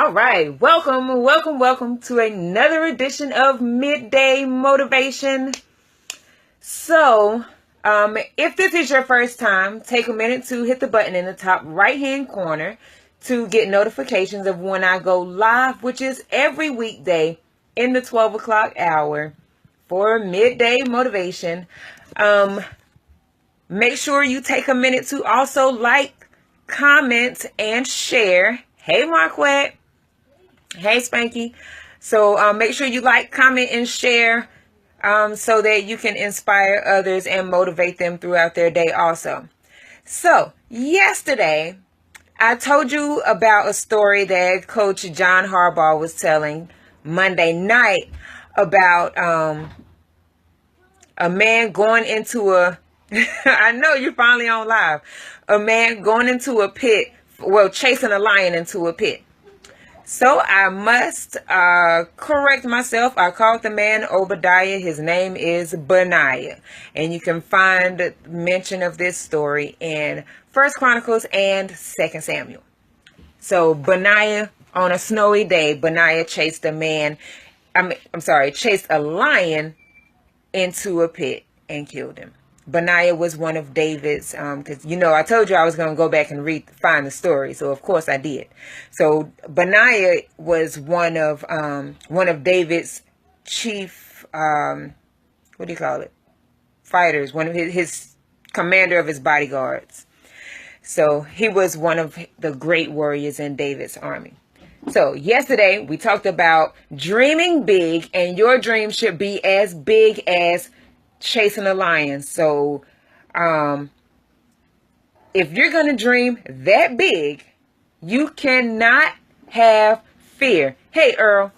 All right, welcome to another edition of Midday Motivation. So, if this is your first time, take a minute to hit the button in the top right-hand corner to get notifications of when I go live, which is every weekday in the 12 o'clock hour for Midday Motivation. Make sure you take a minute to also like, comment, and share. Hey, Marquette. Hey, Spanky. So make sure you like, comment, and share so that you can inspire others and motivate them throughout their day also. So yesterday, I told you about a story that Coach John Harbaugh was telling Monday night about a man going into a, I know you're finally on live, a man going into a pit, chasing a lion into a pit. So I must correct myself. I called the man Obadiah. His name is Benaiah. And you can find mention of this story in 1 Chronicles and 2 Samuel. So Benaiah, on a snowy day, Benaiah chased a lion into a pit and killed him. Benaiah was one of David's, because, I told you I was going to go back and find the story. So, of course, I did. So, Benaiah was one of David's chief, fighters, one of his commander of his bodyguards. So, he was one of the great warriors in David's army. So, yesterday, we talked about dreaming big, and your dream should be as big as chasing a lion. So if you're going to dream that big, you cannot have fear. Hey, Earl,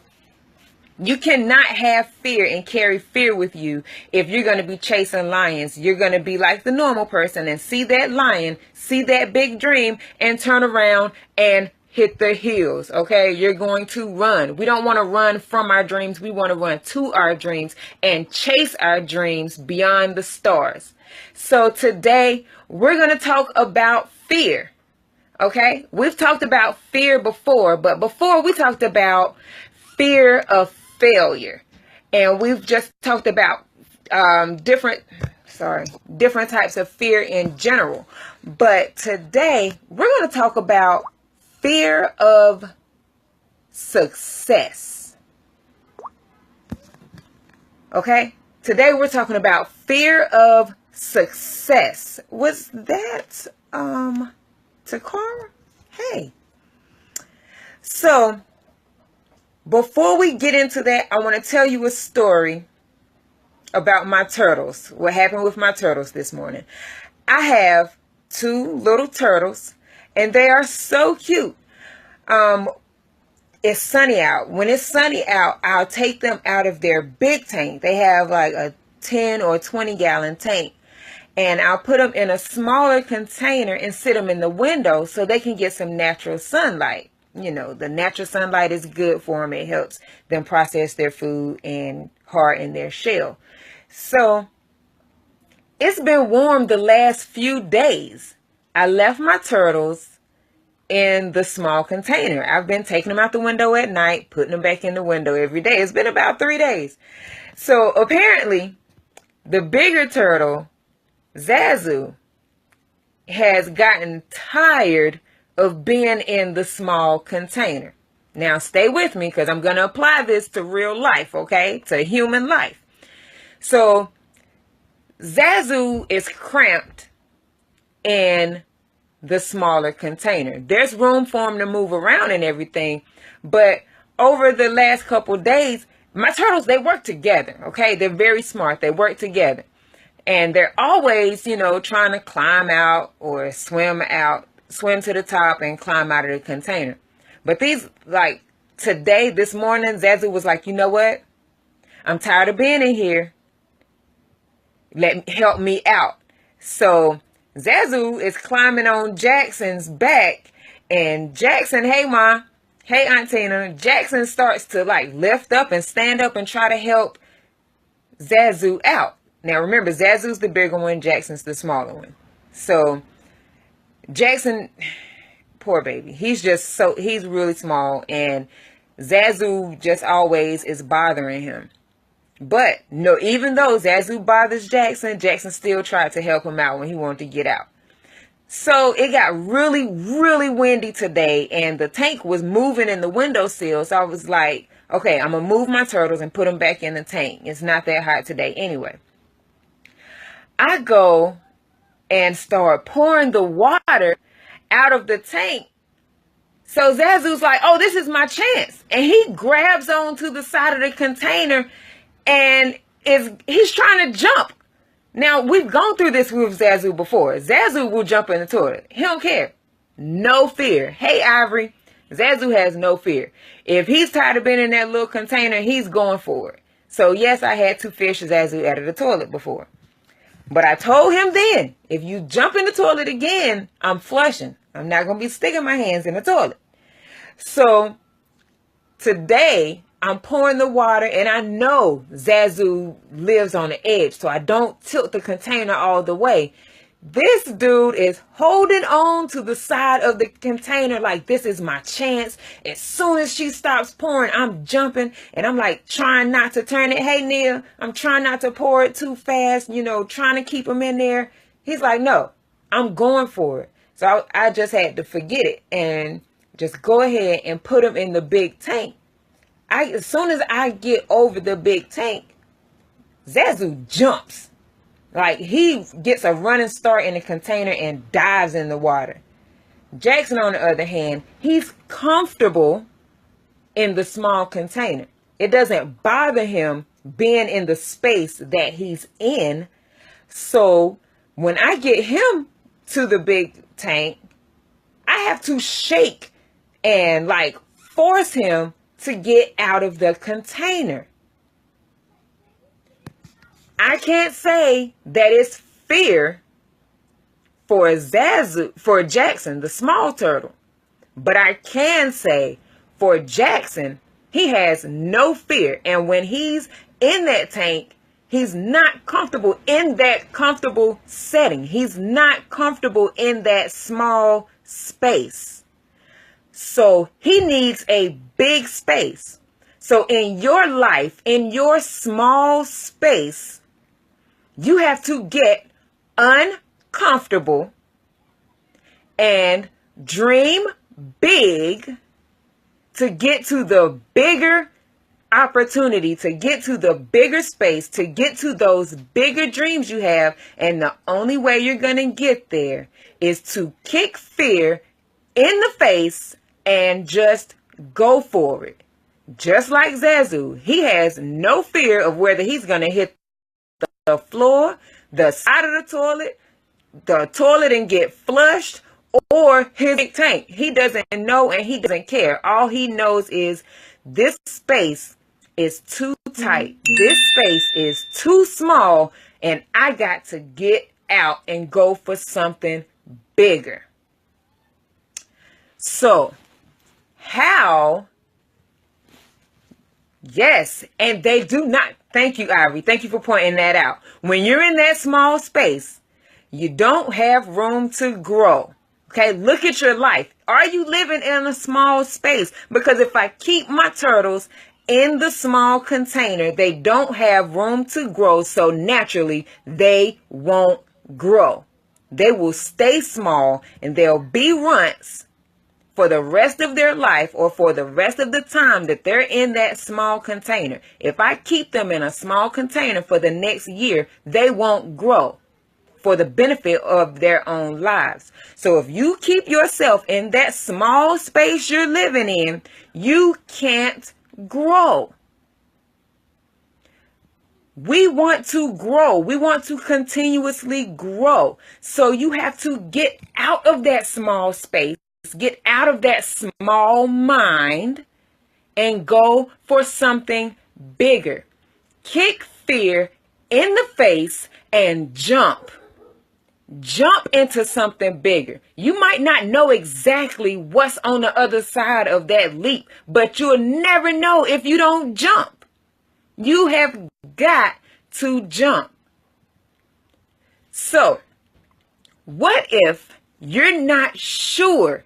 you cannot have fear and carry fear with you. If you're going to be chasing lions, you're going to be like the normal person and see that lion, see that big dream, and turn around and hit the hills. Okay, you're going to run. We don't want to run from our dreams. We want to run to our dreams and chase our dreams beyond the stars. So today we're going to talk about fear. Okay, we've talked about fear before, but before we talked about fear of failure, and we've just talked about different types of fear in general. But today we're going to talk about fear of success. Okay? Today we're talking about fear of success. Was that Takara? Hey. So, before we get into that, I want to tell you a story about my turtles. What happened with my turtles this morning. I have 2 little turtles, and they are so cute. It's sunny out. When it's sunny out, I'll take them out of their big tank. They have like a 10 or 20 gallon tank. And I'll put them in a smaller container and sit them in the window so they can get some natural sunlight. The natural sunlight is good for them. It helps them process their food and harden their shell. So it's been warm the last few days. I left my turtles in the small container. I've been taking them out the window at night, putting them back in the window every day. It's been about 3 days. So apparently the bigger turtle, Zazu, has gotten tired of being in the small container. Now stay with me because I'm going to apply this to real life, okay? To human life. So Zazu is cramped in the smaller container. There's room for him to move around and everything, but over the last couple days, my turtles, they work together, okay? They're very smart. They work together, and they're always, trying to climb out or swim to the top and climb out of the container. But this morning, Zazu was like, you know what? I'm tired of being in here. Help me out. So Zazu is climbing on Jackson's back, and Jackson, hey Ma, hey Aunt Tina, Jackson starts to lift up and stand up and try to help Zazu out. Now remember, Zazu's the bigger one, Jackson's the smaller one. So Jackson poor baby. He's really small, and Zazu just always is bothering him. But no, even though Zazu bothers Jackson, Jackson still tried to help him out when he wanted to get out. So it got really, really windy today, and the tank was moving in the windowsill. So I was like, okay, I'm going to move my turtles and put them back in the tank. It's not that hot today anyway. I go and start pouring the water out of the tank. So Zazu's like, oh, this is my chance. And he grabs onto the side of the container and he's trying to jump. Now, we've gone through this with Zazu before. Zazu will jump in the toilet. He don't care. No fear. Hey, Ivory. Zazu has no fear. If he's tired of being in that little container, he's going for it. So, yes, I had to fish Zazu out of the toilet before. But I told him then, if you jump in the toilet again, I'm flushing. I'm not going to be sticking my hands in the toilet. So, today, I'm pouring the water, and I know Zazu lives on the edge, so I don't tilt the container all the way. This dude is holding on to the side of the container like this is my chance. As soon as she stops pouring, I'm jumping, and I'm like trying not to turn it. Hey, Neil, I'm trying not to pour it too fast, trying to keep him in there. He's like, no, I'm going for it. So I just had to forget it and just go ahead and put him in the big tank. As soon as I get over the big tank, Zazu jumps. Like, he gets a running start in the container and dives in the water. Jackson, on the other hand, he's comfortable in the small container. It doesn't bother him being in the space that he's in. So when I get him to the big tank, I have to shake and force him to get out of the container. I can't say that it's fear for Jackson, the small turtle. But I can say for Jackson, he has no fear. And when he's in that tank, he's not comfortable in that comfortable setting. He's not comfortable in that small space. So he needs a big space. So in your life, in your small space, you have to get uncomfortable and dream big to get to the bigger opportunity, to get to the bigger space, to get to those bigger dreams you have. And the only way you're going to get there is to kick fear in the face and just go for it. Just like Zazu, he has no fear of whether he's going to hit the floor, the side of the toilet and get flushed, or his big tank. He doesn't know and he doesn't care. All he knows is this space is too tight. This space is too small, and I got to get out and go for something bigger. So, how? Yes, and they do not. Thank you, Ivory. Thank you for pointing that out. When you're in that small space, you don't have room to grow. Okay, look at your life. Are you living in a small space? Because if I keep my turtles in the small container, they don't have room to grow. So naturally, they won't grow. They will stay small, and they'll be runts for the rest of their life, or for the rest of the time that they're in that small container. If I keep them in a small container for the next year, they won't grow for the benefit of their own lives. So if you keep yourself in that small space you're living in, you can't grow. We want to grow. We want to continuously grow. So you have to get out of that small space. Get out of that small mind and go for something bigger. Kick fear in the face and jump. Jump into something bigger. You might not know exactly what's on the other side of that leap, but you'll never know if you don't jump. You have got to jump. So, what if you're not sure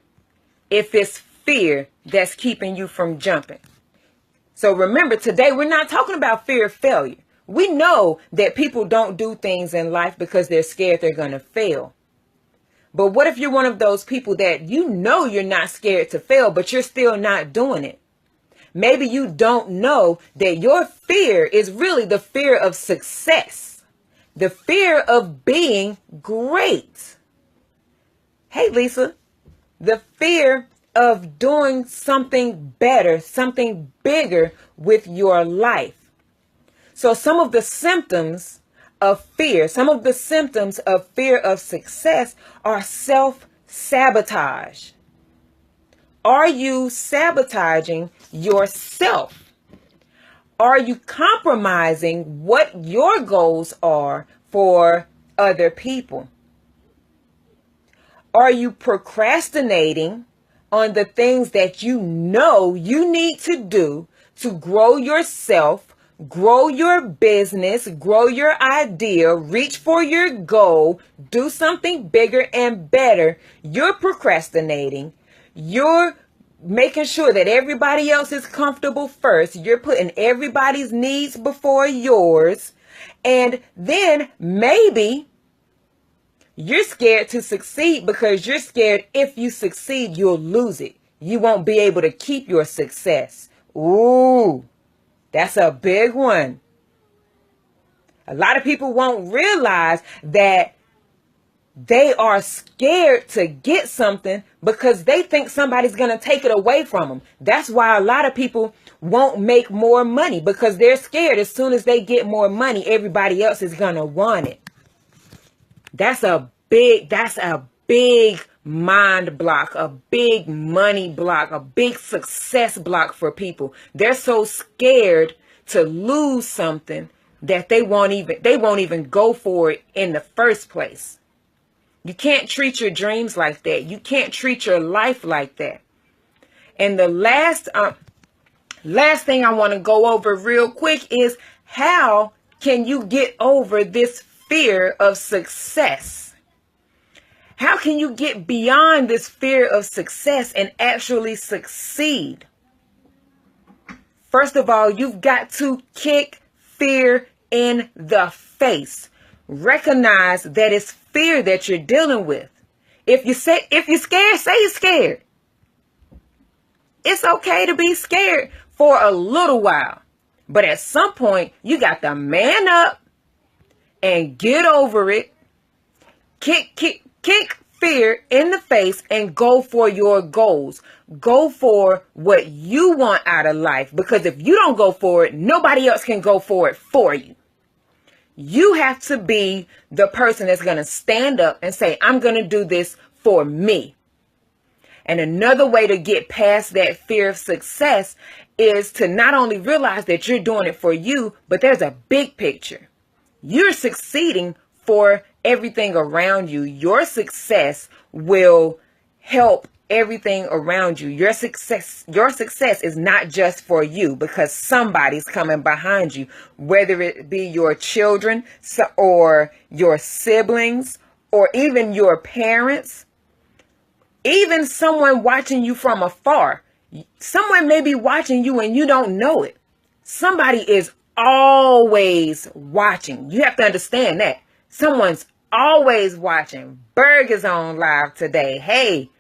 if it's fear that's keeping you from jumping. So remember, today we're not talking about fear of failure. We know that people don't do things in life because they're scared they're going to fail. But what if you're one of those people that you know you're not scared to fail, but you're still not doing it? Maybe you don't know that your fear is really the fear of success, the fear of being great. Hey, Lisa, the fear of doing something better, something bigger with your life. So some of the symptoms of fear, of success are self-sabotage. Are you sabotaging yourself? Are you compromising what your goals are for other people? Are you procrastinating on the things that you know you need to do to grow yourself, grow your business, grow your idea, reach for your goal, do something bigger and better? You're procrastinating. You're making sure that everybody else is comfortable first. You're putting everybody's needs before yours. And then maybe you're scared to succeed because you're scared if you succeed, you'll lose it. You won't be able to keep your success. Ooh, that's a big one. A lot of people won't realize that they are scared to get something because they think somebody's going to take it away from them. That's why a lot of people won't make more money, because they're scared as soon as they get more money, everybody else is going to want it. That's a big mind block, a big money block, a big success block for people. They're so scared to lose something that they won't even go for it in the first place. You can't treat your dreams like that. You can't treat your life like that. And the last thing I want to go over real quick is, how can you get over this fear of success? How can you get beyond this fear of success and actually succeed? First of all, you've got to kick fear in the face. Recognize that it's fear that you're dealing with. If you're scared, say you're scared. It's okay to be scared for a little while. But at some point, you got to man up and get over it. Kick fear in the face and go for your goals. Go for what you want out of life. Because if you don't go for it, nobody else can go for it for you. You have to be the person that's going to stand up and say, I'm going to do this for me. And another way to get past that fear of success is to not only realize that you're doing it for you, but there's a big picture. You're succeeding for everything around you. Your success will help everything around you. Your success is not just for you, because somebody's coming behind you, whether it be your children or your siblings or even your parents, even someone watching you from afar. Someone may be watching you and you don't know it. Somebody is always watching. You have to understand that. Someone's always watching. Berg is on live today. Hey,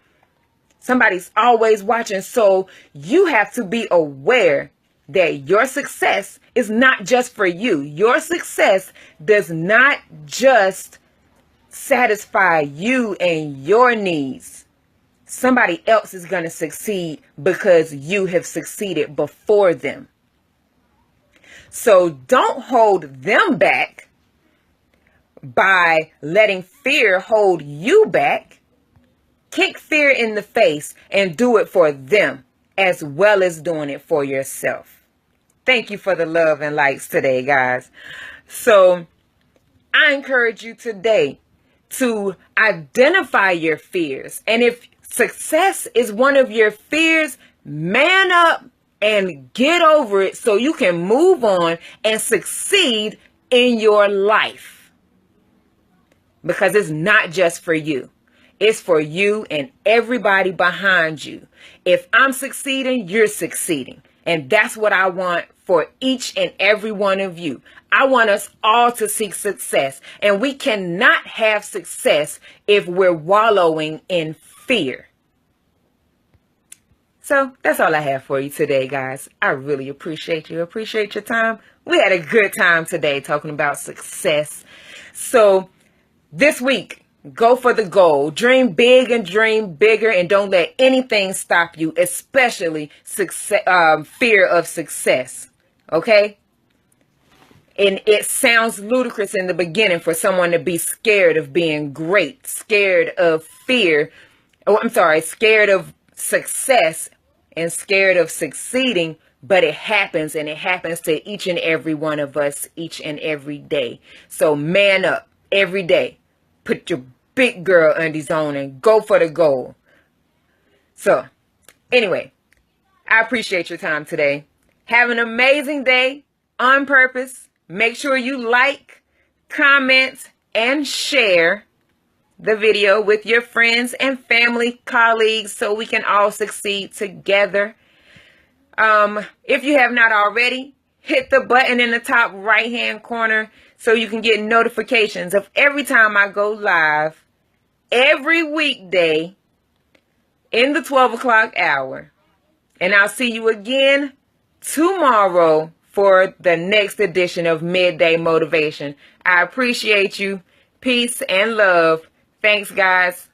somebody's always watching. So you have to be aware that your success is not just for you. Your success does not just satisfy you and your needs. Somebody else is going to succeed because you have succeeded before them. So don't hold them back by letting fear hold you back. Kick fear in the face and do it for them as well as doing it for yourself. Thank you for the love and likes today, guys. So I encourage you today to identify your fears. And if success is one of your fears, man up and get over it so you can move on and succeed in your life. Because it's not just for you. It's for you and everybody behind you. If I'm succeeding, you're succeeding. And that's what I want for each and every one of you. I want us all to seek success. And we cannot have success if we're wallowing in fear. So that's all I have for you today, guys. I really appreciate you. Appreciate your time. We had a good time today talking about success. So this week, go for the goal. Dream big and dream bigger, and don't let anything stop you, especially fear of success. Okay? And it sounds ludicrous in the beginning for someone to be scared of being great, scared of fear. Oh, I'm sorry, scared of success and scared of succeeding, but it happens, and it happens to each and every one of us each and every day. So man up every day. Put your big girl undies on and go for the goal. So anyway, I appreciate your time today. Have an amazing day on purpose. Make sure you like, comment, and share the video with your friends and family, colleagues, so we can all succeed together. If you have not already, hit the button in the top right hand corner so you can get notifications of every time I go live every weekday in the 12 o'clock hour. And I'll see you again tomorrow for the next edition of Midday Motivation. I appreciate you. Peace and love. Thanks, guys.